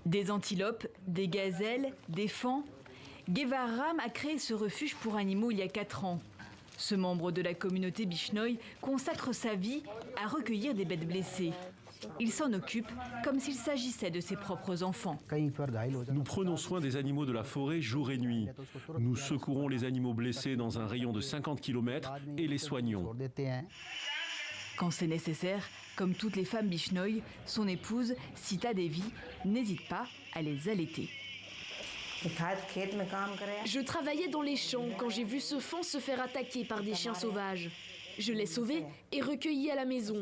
Des antilopes, des gazelles, des faons. Gevar Ram a créé ce refuge pour animaux il y a 4 ans. Ce membre de la communauté Bishnoi consacre sa vie à recueillir des bêtes blessées. Il s'en occupe comme s'il s'agissait de ses propres enfants. Nous prenons soin des animaux de la forêt jour et nuit. Nous secourons les animaux blessés dans un rayon de 50 km et les soignons. Quand c'est nécessaire, comme toutes les femmes Bishnoi, son épouse, Sita Devi, n'hésite pas à les allaiter. Je travaillais dans les champs quand j'ai vu ce faon se faire attaquer par des chiens sauvages. Je l'ai sauvé et recueilli à la maison.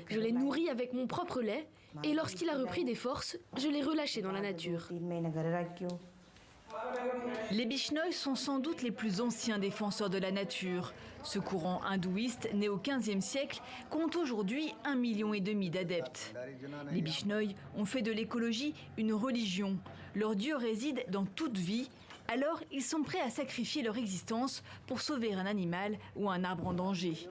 Je l'ai nourri avec mon propre lait et lorsqu'il a repris des forces, je l'ai relâché dans la nature. Les Bishnoi sont sans doute les plus anciens défenseurs de la nature. Ce courant hindouiste, né au XVe siècle, compte aujourd'hui 1,5 million d'adeptes. Les Bishnoi ont fait de l'écologie une religion. Leur Dieu réside dans toute vie, alors ils sont prêts à sacrifier leur existence pour sauver un animal ou un arbre en danger.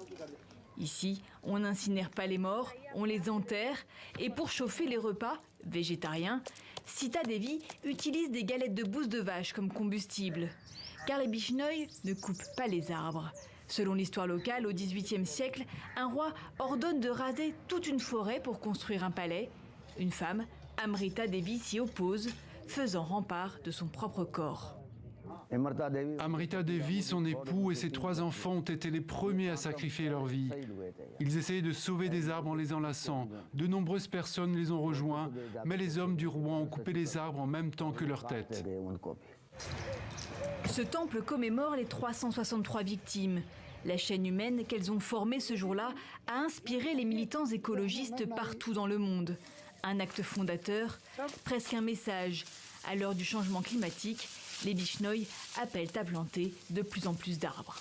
Ici, on n'incinère pas les morts, on les enterre. Et pour chauffer les repas, végétariens, Sita Devi utilise des galettes de bouse de vache comme combustible. Car les Bishnoi ne coupent pas les arbres. Selon l'histoire locale, au XVIIIe siècle, un roi ordonne de raser toute une forêt pour construire un palais. Une femme, Amrita Devi, s'y oppose, faisant rempart de son propre corps. Amrita Devi, son époux et ses 3 enfants ont été les premiers à sacrifier leur vie. Ils essayaient de sauver des arbres en les enlaçant. De nombreuses personnes les ont rejoints, mais les hommes du roi ont coupé les arbres en même temps que leurs têtes. Ce temple commémore les 363 victimes. La chaîne humaine qu'elles ont formée ce jour-là a inspiré les militants écologistes partout dans le monde. Un acte fondateur, presque un message. À l'heure du changement climatique, les Bishnoi appellent à planter de plus en plus d'arbres.